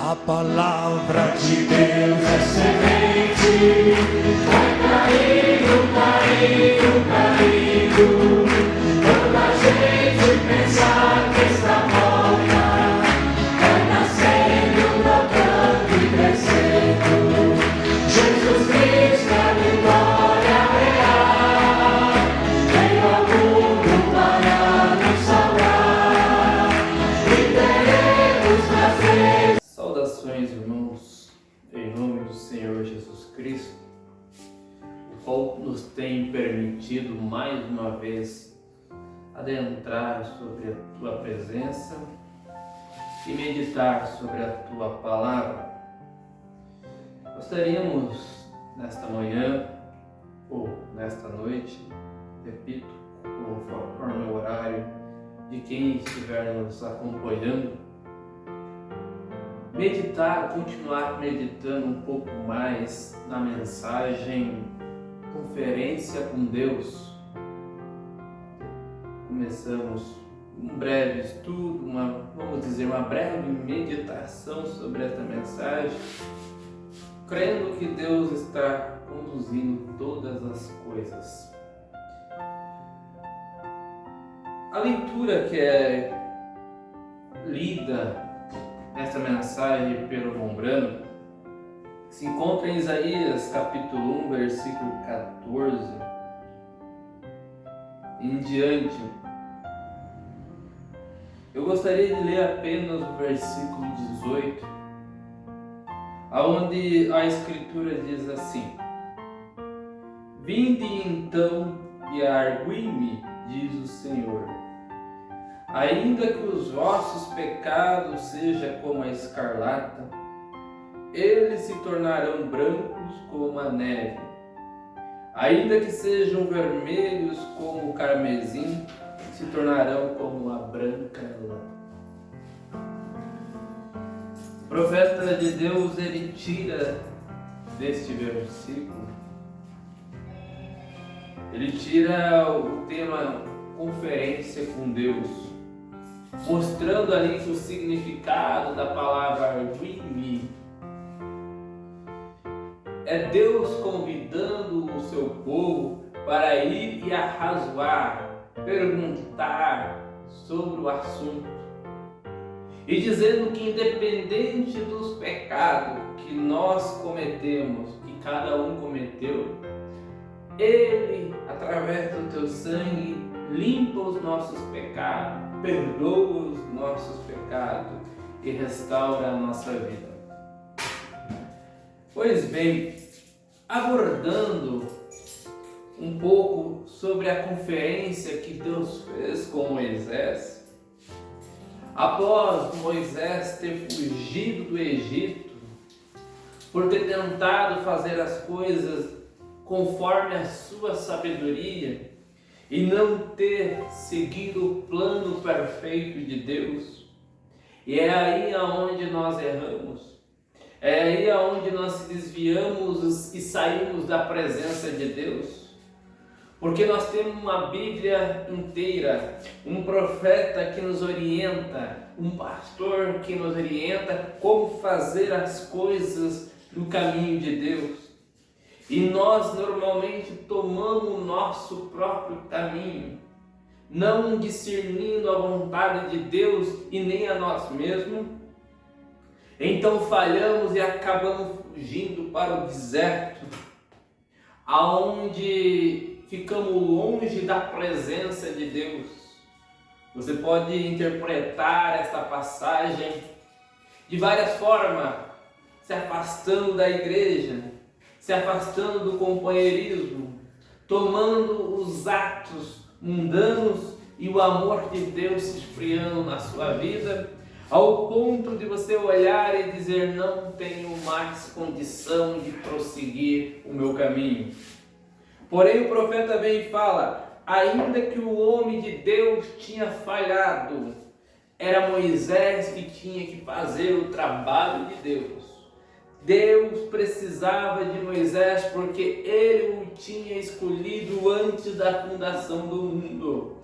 A palavra de Deus é semente, vai caindo, caindo, caindo. Quando a gente pensar que está morta, vai nascendo, brotando e crescendo. Jesus Cristo é a vitória real, veio ao mundo para nos salvar, e teremos prazer. Saudações, irmãos, em nome do Senhor Jesus Cristo, o qual nos tem permitido mais uma vez adentrar sobre a Tua presença e meditar sobre a Tua palavra. Gostaríamos nesta manhã ou nesta noite, repito, conforme o horário de quem estiver nos acompanhando, continuar meditando um pouco mais na mensagem Conferência com Deus. Começamos um breve estudo, uma breve meditação sobre esta mensagem, crendo que Deus está conduzindo todas as coisas. A leitura que é lida nesta mensagem pelo irmão Brano se encontra em Isaías capítulo 1, versículo 14 em diante. Eu gostaria de ler apenas o versículo 18, onde a escritura diz assim: Vinde então e argui-me, diz o Senhor. Ainda que os vossos pecados sejam como a escarlata, eles se tornarão brancos como a neve. Ainda que sejam vermelhos como o carmesim, se tornarão como a branca lã. O profeta de Deus, ele tira deste versículo, ele tira o tema conferência com Deus, mostrando ali que o significado da palavra argui-me é Deus convidando o seu povo para ir e arrazoar, perguntar sobre o assunto, e dizendo que independente dos pecados que nós cometemos, que cada um cometeu, Ele, através do teu sangue, limpa os nossos pecados, perdoa os nossos pecados e restaura a nossa vida. Pois bem, abordando um pouco sobre a conferência que Deus fez com Moisés, após Moisés ter fugido do Egito, por ter tentado fazer as coisas conforme a sua sabedoria e não ter seguido o plano perfeito de Deus. E é aí aonde nós erramos. É aí aonde nós se desviamos e saímos da presença de Deus. Porque nós temos uma Bíblia inteira, um profeta que nos orienta, um pastor que nos orienta como fazer as coisas no caminho de Deus. E nós normalmente tomamos o nosso próprio caminho, não discernindo a vontade de Deus e nem a nós mesmos. Então falhamos e acabamos fugindo para o deserto, aonde ficamos longe da presença de Deus. Você pode interpretar esta passagem de várias formas, se afastando da igreja, se afastando do companheirismo, tomando os atos mundanos e o amor de Deus se esfriando na sua vida, ao ponto de você olhar e dizer: não tenho mais condição de prosseguir o meu caminho. Porém o profeta vem e fala: ainda que o homem de Deus tinha falhado, era Moisés que tinha que fazer o trabalho de Deus. Deus precisava de Moisés porque ele o tinha escolhido antes da fundação do mundo.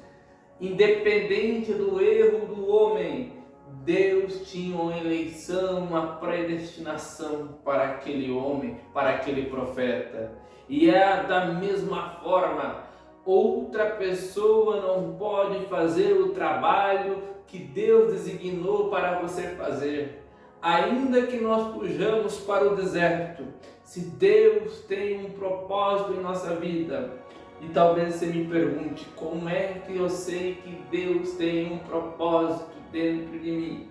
Independente do erro do homem, Deus tinha uma eleição, uma predestinação para aquele homem, para aquele profeta. E é da mesma forma, outra pessoa não pode fazer o trabalho que Deus designou para você fazer. Ainda que nós fujamos para o deserto, se Deus tem um propósito em nossa vida, e talvez você me pergunte, como é que eu sei que Deus tem um propósito dentro de mim?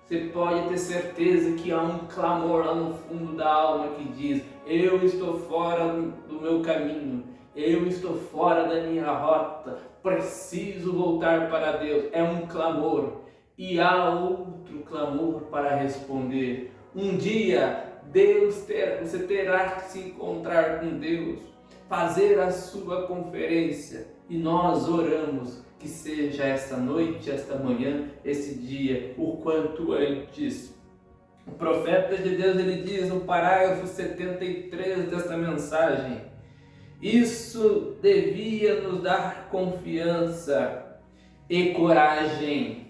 Você pode ter certeza que há um clamor lá no fundo da alma que diz: eu estou fora do meu caminho, eu estou fora da minha rota, preciso voltar para Deus. É um clamor. E há outro clamor para responder. Um dia você terá que se encontrar com Deus, fazer a sua conferência, e nós oramos que seja esta noite, esta manhã, esse dia, o quanto antes. O profeta de Deus, ele diz no parágrafo 73 desta mensagem: isso devia nos dar confiança e coragem.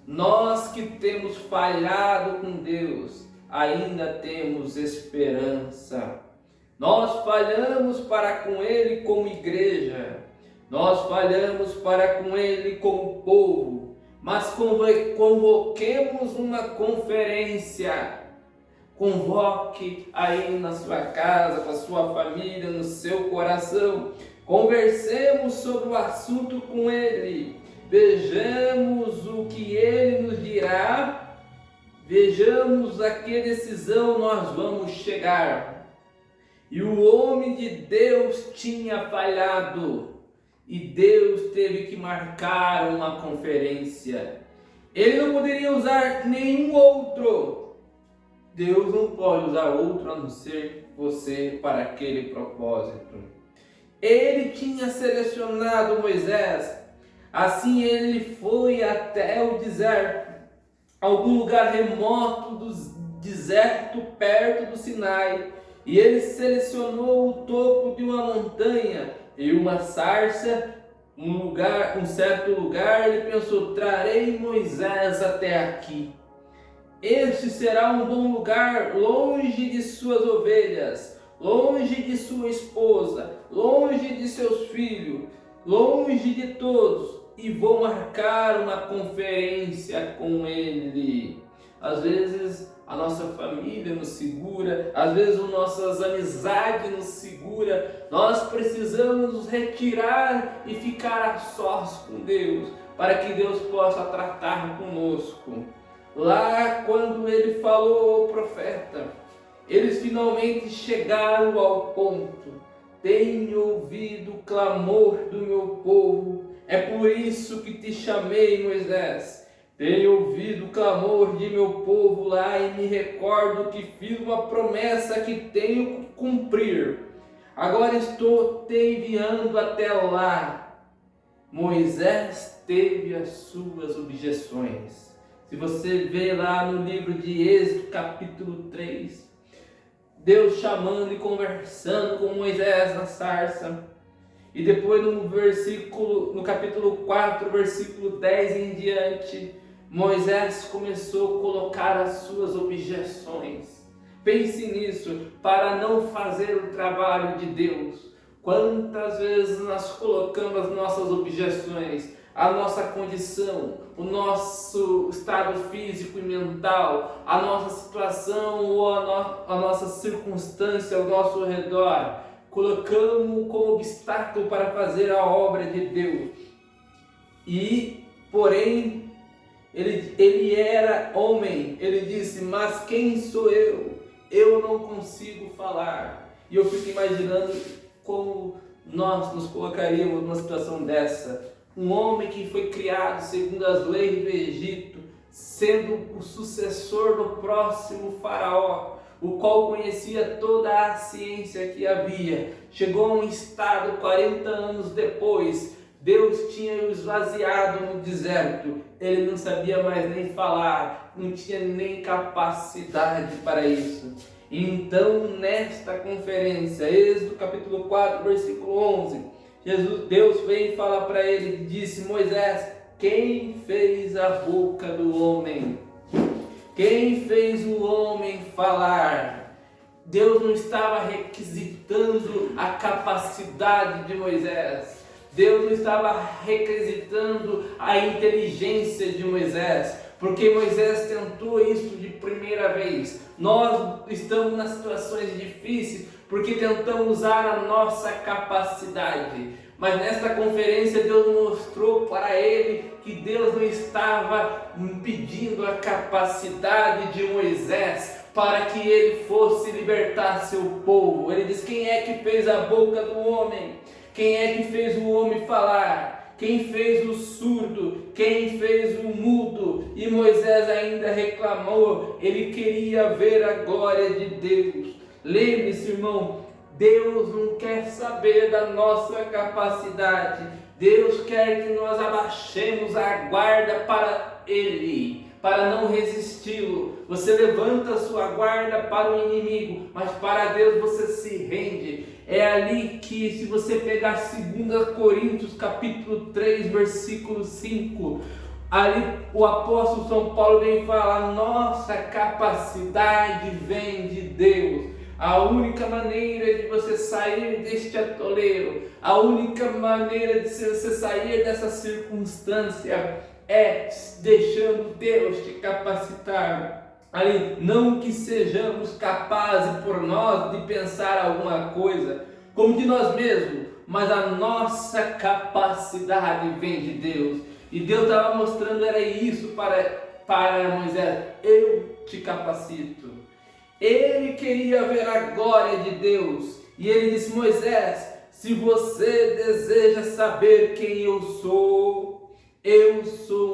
Nós que temos falhado com Deus, ainda temos esperança. Nós falhamos para com Ele como igreja, nós falhamos para com Ele como povo, mas convoquemos uma conferência. Convoque aí na sua casa, com a sua família, no seu coração. Conversemos sobre o assunto com Ele. Vejamos o que Ele nos dirá. Vejamos a que decisão nós vamos chegar. E o homem de Deus tinha falhado. E Deus teve que marcar uma conferência. Ele não poderia usar nenhum outro. Deus não pode usar outro a não ser você para aquele propósito. Ele tinha selecionado Moisés. Assim ele foi até o deserto, algum lugar remoto do deserto perto do Sinai. E ele selecionou o topo de uma montanha e uma sarça, um certo lugar. Ele pensou: trarei Moisés até aqui. Este será um bom lugar, longe de suas ovelhas, longe de sua esposa, longe de seus filhos, longe de todos, e vou marcar uma conferência com ele. Às vezes a nossa família nos segura, às vezes as nossas amizades nos segura. Nós precisamos nos retirar e ficar a sós com Deus, para que Deus possa tratar conosco. Lá quando ele falou ao profeta, eles finalmente chegaram ao ponto: tenho ouvido o clamor do meu povo, é por isso que te chamei, Moisés. Tenho ouvido o clamor de meu povo lá e me recordo que fiz uma promessa que tenho que cumprir. Agora estou te enviando até lá. Moisés teve as suas objeções. Se você vê lá no livro de Êxodo, capítulo 3, Deus chamando e conversando com Moisés na sarça. E depois no capítulo 4, versículo 10 em diante, Moisés começou a colocar as suas objeções. Pense nisso, para não fazer o trabalho de Deus. Quantas vezes nós colocamos as nossas objeções, a nossa condição, o nosso estado físico e mental, a nossa situação ou a nossa circunstância ao nosso redor, colocamos como obstáculo para fazer a obra de Deus. E, porém, ele era homem. Ele disse: mas quem sou eu? Eu não consigo falar. E eu fico imaginando como nós nos colocaríamos numa situação dessa. Um homem que foi criado segundo as leis do Egito, sendo o sucessor do próximo faraó, o qual conhecia toda a ciência que havia. Chegou a um estado 40 anos depois, Deus tinha o esvaziado no deserto. Ele não sabia mais nem falar, não tinha nem capacidade para isso. Então, nesta conferência, Êxodo capítulo 4, versículo 11, Deus veio falar para ele e disse: Moisés, quem fez a boca do homem? Quem fez o homem falar? Deus não estava requisitando a capacidade de Moisés. Deus não estava requisitando a inteligência de Moisés, porque Moisés tentou isso de primeira vez. Nós estamos nas situações difíceis porque tentamos usar a nossa capacidade. Mas nesta conferência Deus mostrou para ele que Deus não estava pedindo a capacidade de Moisés para que ele fosse libertar seu povo. Ele diz: quem é que fez a boca do homem? Quem é que fez o homem falar? Quem fez o surdo? Quem fez o mudo? E Moisés ainda reclamou, ele queria ver a glória de Deus. Lembre-se, irmão, Deus não quer saber da nossa capacidade. Deus quer que nós abaixemos a guarda para Ele, para não resisti-lo. Você levanta a sua guarda para o inimigo, mas para Deus você se rende. É ali que, se você pegar 2 Coríntios capítulo 3, versículo 5, ali o apóstolo São Paulo vem falar: nossa capacidade vem de Deus. A única maneira de você sair deste atoleiro, a única maneira de você sair dessa circunstância é deixando Deus te capacitar. Ali, não que sejamos capazes por nós de pensar alguma coisa como de nós mesmos, mas a nossa capacidade vem de Deus. E Deus estava mostrando era isso para Moisés: eu te capacito. Ele queria ver a glória de Deus. E ele disse: Moisés, se você deseja saber quem eu sou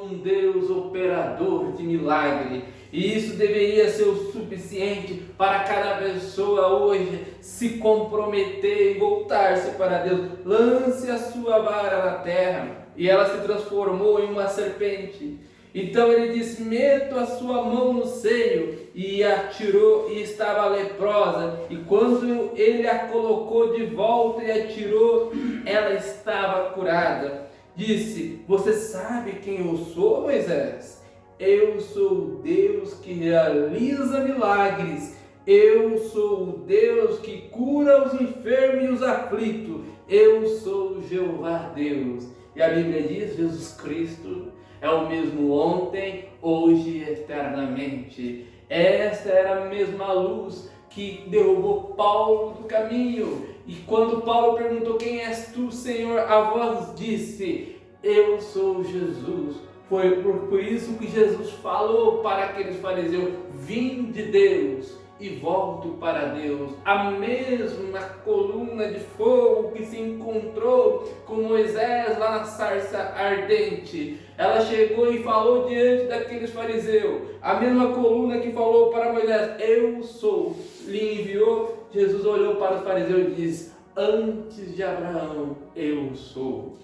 um Deus operador de milagre. E isso deveria ser o suficiente para cada pessoa hoje se comprometer e voltar-se para Deus. Lance a sua vara na terra. E ela se transformou em uma serpente. Então ele disse: meto a sua mão no seio, e atirou, e estava leprosa. E quando ele a colocou de volta e atirou, ela estava curada. Disse: você sabe quem eu sou, Moisés? Eu sou o Deus que realiza milagres. Eu sou o Deus que cura os enfermos e os aflitos. Eu sou o Jeová Deus. E a Bíblia diz: Jesus Cristo é o mesmo ontem, hoje e eternamente. Esta era a mesma luz que derrubou Paulo do caminho. E quando Paulo perguntou: quem és tu, Senhor? A voz disse: eu sou Jesus. Foi por isso que Jesus falou para aqueles fariseus: vim de Deus e volto para Deus. A mesma coluna de fogo que se encontrou com Moisés lá na sarça ardente, ela chegou e falou diante daqueles fariseus. A mesma coluna que falou para Moisés: eu sou, lhe enviou. Jesus olhou para os fariseus e disse: antes de Abraão eu sou,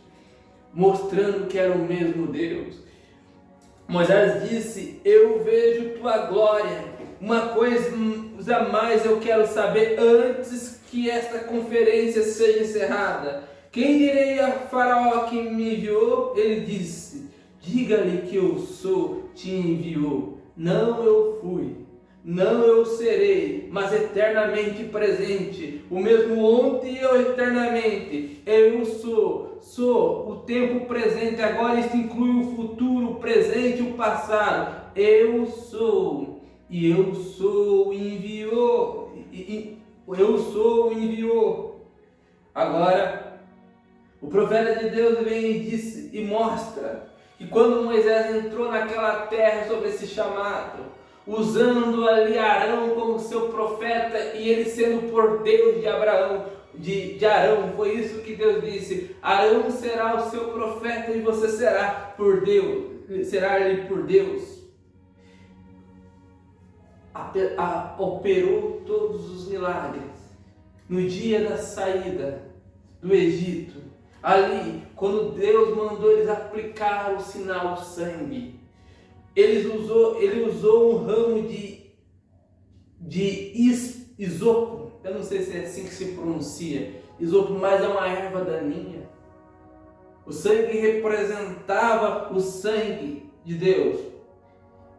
mostrando que era o mesmo Deus. Moisés disse: eu vejo tua glória. Uma coisa mais eu quero saber antes que esta conferência seja encerrada. Quem direi a Faraó que me enviou? Ele disse: diga-lhe que eu sou, te enviou. Não eu fui, não eu serei, mas eternamente presente. O mesmo ontem e eu eternamente. Eu sou o tempo presente. Agora isso inclui o futuro, o presente e o passado. Eu sou. E eu sou, enviou. Eu sou, enviou. Agora, o profeta de Deus vem e diz e mostra que quando Moisés entrou naquela terra sob esse chamado, usando ali Arão como seu profeta e ele sendo por Deus de Abraão, de Arão, foi isso que Deus disse: Arão será o seu profeta e você será por Deus, será ele por Deus. Operou todos os milagres no dia da saída do Egito. Ali, quando Deus mandou eles aplicar o sinal sangue, ele usou um ramo de isopo. Eu não sei se é assim que se pronuncia, isopo, mas é uma erva daninha. O sangue representava o sangue de Deus.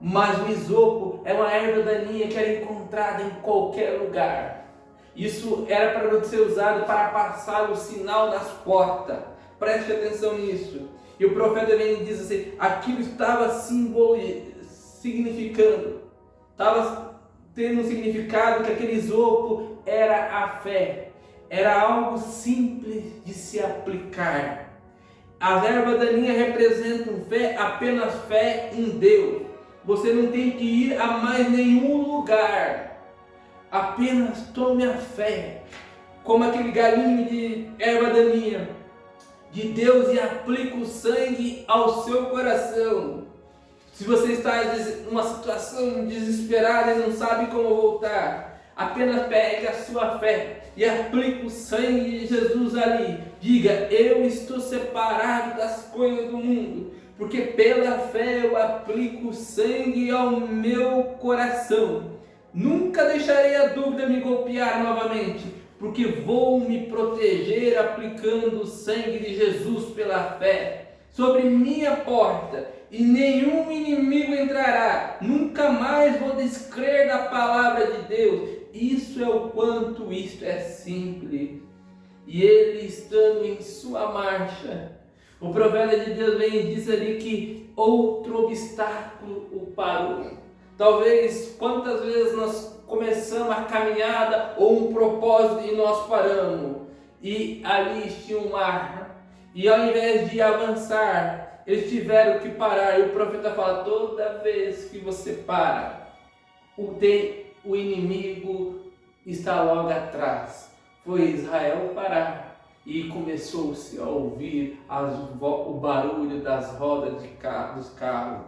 Mas o isopo é uma erva daninha que era encontrada em qualquer lugar. Isso era para ser usado para passar o sinal das portas. Preste atenção nisso. E o profeta vem e diz assim: aquilo estava significando, estava tendo um significado que aquele isopo era a fé. Era algo simples de se aplicar. As ervas daninhas representam fé, apenas fé em Deus. Você não tem que ir a mais nenhum lugar. Apenas tome a fé, como aquele galinho de erva daninha, de Deus, e aplique o sangue ao seu coração. Se você está em uma situação desesperada e não sabe como voltar, apenas pegue a sua fé e aplique o sangue de Jesus ali. Diga: eu estou separado das coisas do mundo, porque pela fé eu aplico o sangue ao meu coração. Nunca deixarei a dúvida me golpear novamente, porque vou me proteger aplicando o sangue de Jesus pela fé sobre minha porta, e nenhum inimigo entrará. Nunca mais vou descrer da palavra de Deus. Isso é o quanto isto é simples. E ele estando em sua marcha, o profeta de Deus vem e diz ali que outro obstáculo o parou. Talvez quantas vezes nós começamos a caminhada ou um propósito e nós paramos, e ali tinha um mar, e ao invés de avançar, eles tiveram que parar. E o profeta fala: toda vez que você para, o inimigo está logo atrás. Foi Israel parar e começou-se a ouvir o barulho das rodas dos carros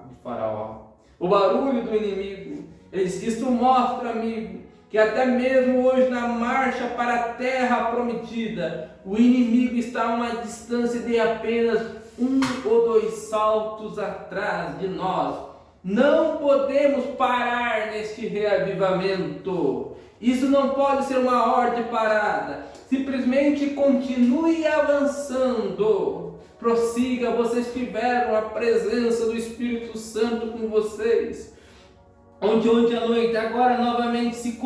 de Faraó. O barulho do inimigo. Isso mostra, amigo, que até mesmo hoje na marcha para a terra prometida, o inimigo está a uma distância de apenas 1 ou 2 saltos atrás de nós. Não podemos parar neste reavivamento. Isso não pode ser uma ordem parada. Simplesmente continue avançando. Prossiga, vocês tiveram a presença do Espírito Santo com vocês. Ontem à noite, agora novamente,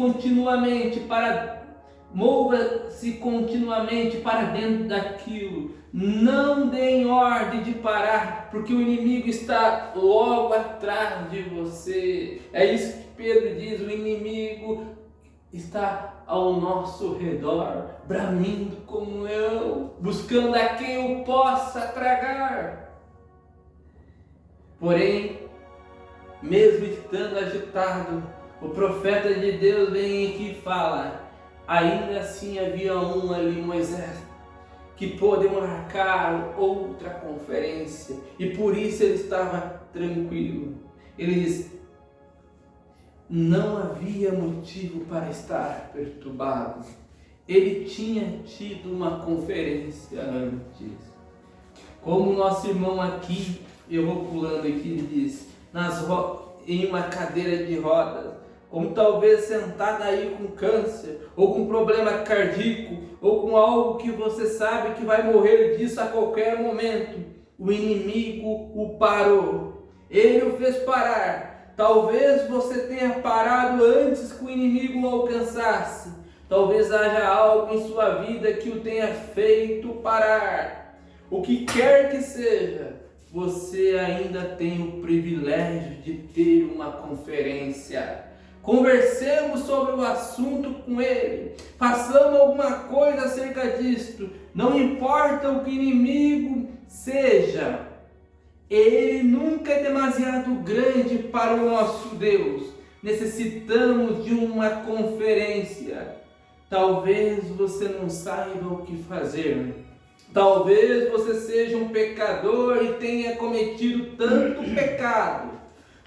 mova-se continuamente para dentro daquilo. Não deem ordem de parar, porque o inimigo está logo atrás de você. É isso que Pedro diz: o inimigo está ao nosso redor, bramindo como um leão, buscando a quem o possa tragar. Porém, mesmo estando agitado, o profeta de Deus vem aqui e fala: ainda assim havia ali, Moisés, que pôde marcar outra conferência, e por isso ele estava tranquilo. Ele diz: não havia motivo para estar perturbado. Ele tinha tido uma conferência antes. Como o nosso irmão aqui, eu vou pulando aqui, ele diz: em uma cadeira de rodas, como talvez sentado aí com câncer, ou com problema cardíaco, ou com algo que você sabe que vai morrer disso a qualquer momento, o inimigo o parou. Ele o fez parar. Talvez você tenha parado antes que o inimigo o alcançasse. Talvez haja algo em sua vida que o tenha feito parar. O que quer que seja, você ainda tem o privilégio de ter uma conferência. Conversemos sobre o assunto com ele. Façamos alguma coisa acerca disto. Não importa o que o inimigo seja. Ele nunca é demasiado grande para o nosso Deus. Necessitamos de uma conferência. Talvez você não saiba o que fazer. Talvez você seja um pecador e tenha cometido tanto pecado.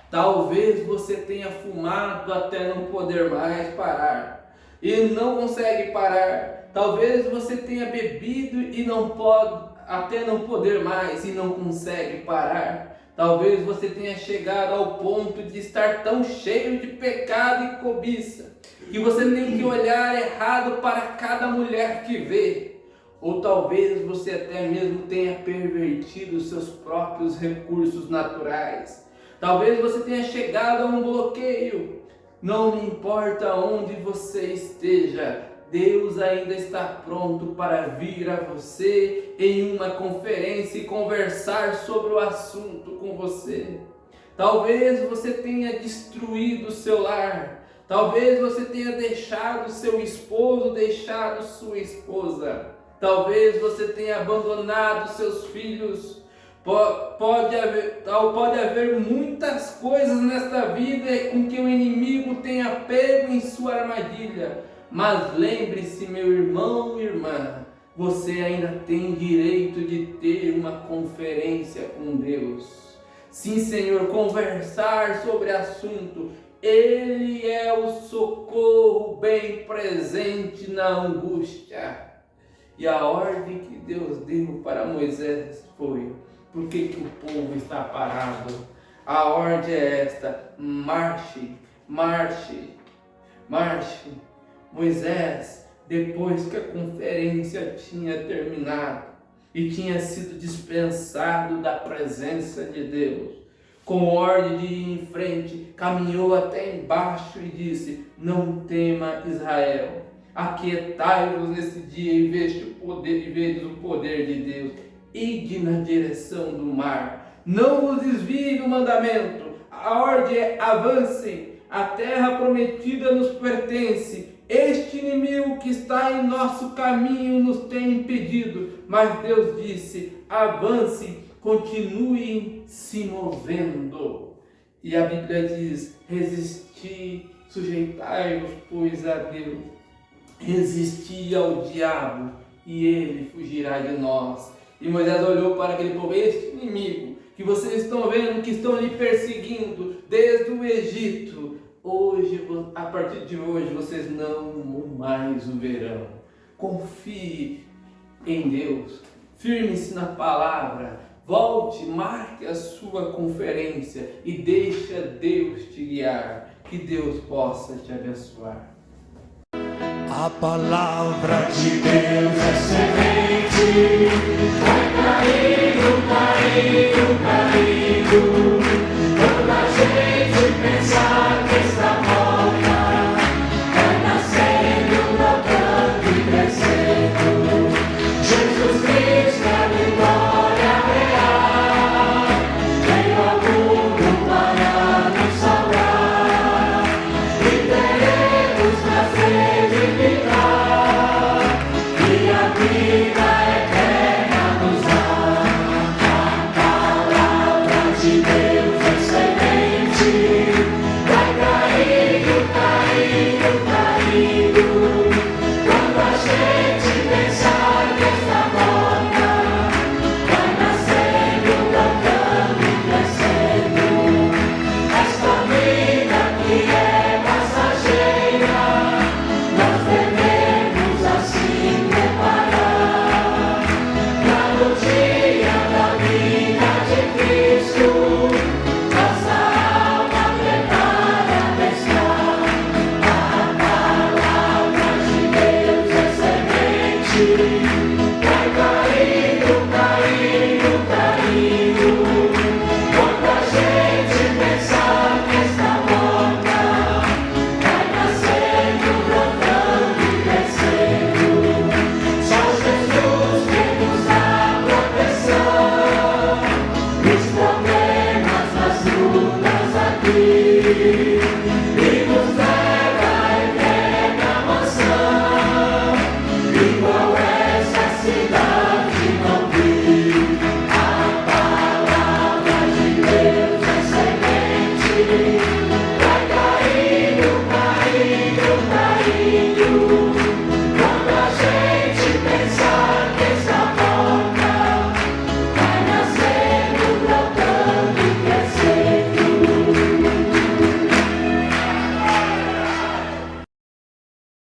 Talvez você tenha fumado até não poder mais parar e não consegue parar. Talvez você tenha bebido e não pode até não poder mais e não consegue parar. Talvez você tenha chegado ao ponto de estar tão cheio de pecado e cobiça que você tem que olhar errado para cada mulher que vê, Ou talvez você até mesmo tenha pervertido os seus próprios recursos naturais. Talvez você tenha chegado a um bloqueio. Não me importa onde você esteja, Deus ainda está pronto para vir a você em uma conferência e conversar sobre o assunto com você. Talvez você tenha destruído o seu lar. Talvez você tenha deixado seu esposo, deixado sua esposa. Talvez você tenha abandonado seus filhos. Pode haver muitas coisas nesta vida com que o inimigo tenha pego em sua armadilha. Mas lembre-se, meu irmão e irmã, você ainda tem direito de ter uma conferência com Deus. Sim, Senhor, conversar sobre assunto. Ele é o socorro bem presente na angústia. E a ordem que Deus deu para Moisés foi: por que o povo está parado? A ordem é esta: marche, marche, marche. Moisés, depois que a conferência tinha terminado e tinha sido dispensado da presença de Deus, com ordem de ir em frente, caminhou até embaixo e disse: não tema, Israel, aquietai-vos nesse dia e veja o poder de Deus. Ide na direção do mar, não vos desvie do mandamento. A ordem é: avancem, a terra prometida nos pertence. Este inimigo que está em nosso caminho nos tem impedido, mas Deus disse: avance, continue se movendo. E a Bíblia diz: resisti, sujeitai-vos, pois, a Deus. Resisti ao diabo e ele fugirá de nós. E Moisés olhou para aquele povo: este inimigo que vocês estão vendo, que estão lhe perseguindo desde o Egito, hoje, a partir de hoje, vocês não mais o verão. Confie em Deus, firme-se na palavra, volte, marque a sua conferência e deixa Deus te guiar. Que Deus possa te abençoar. A palavra de Deus é semente, vai caindo, caindo, caindo. Quando a gente pensar que está morta, vai nascendo, brotando e crescendo. Jesus Cristo é a vitória real, veio ao mundo para nos salvar, e teremos prazer de ficar, e a vida eterna nos dá. A palavra de Deus é semente, vai caindo, caindo, caindo.